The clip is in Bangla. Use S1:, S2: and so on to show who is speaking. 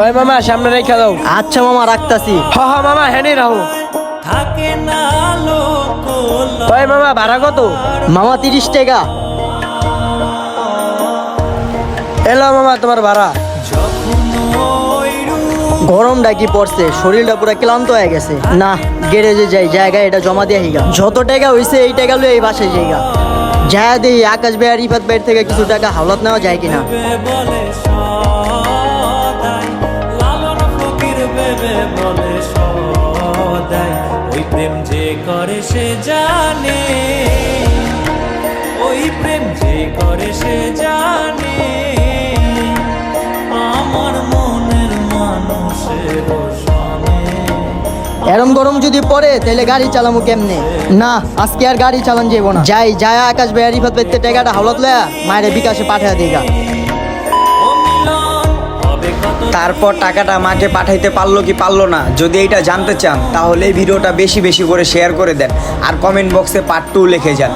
S1: ওই মামা সামনে রেখে দাও।
S2: আচ্ছা মামা রাখতাছি।
S1: হ হ মামা হ্যানি রাখো। ওই মামা ভাড়া কত?
S2: মামা 30 টাকা।
S1: এলো মামা তোমার ভাড়া।
S2: গরমটা কি পড়ছে, শরীরটা পুরো ক্লান্ত হয়ে গেছে। না গ্যারেজে যাই, জায়গায় এটা জমা দিয়ে হিগা। যত টাকা হইছে এই টাকা লই এই বাসায় যাইগা। যা দেই আকাশ ভাই আর রিফাত ভাইয়ের থেকে কিছু টাকা হাওলাত নেওয়া যায় কিনা।
S3: ওই প্রেম যে করে সে জানে, ওই প্রেম যে করে সে জানে, আমার মনের মানুষের সনে।
S2: এরম গরম যদি পড়ে তাহলে গাড়ি চালামু কেমনে? না আজকে আর গাড়ি চালান যাবো না। যাই যায় আকাশ ভাই আর রিফাত ভাইয়ের টাকাটা হাওলাত লয়া মায়ের বিকাশে পাঠিয়ে দিগা।
S4: তারপর টাকাটা মাকে পাঠাইতে পারলো কি পারলো না, যদি এইটা জানতে চান তাহলে এই ভিডিওটা বেশি বেশি করে শেয়ার করে দেন আর কমেন্ট বক্সে পার্ট 2 লিখে যান।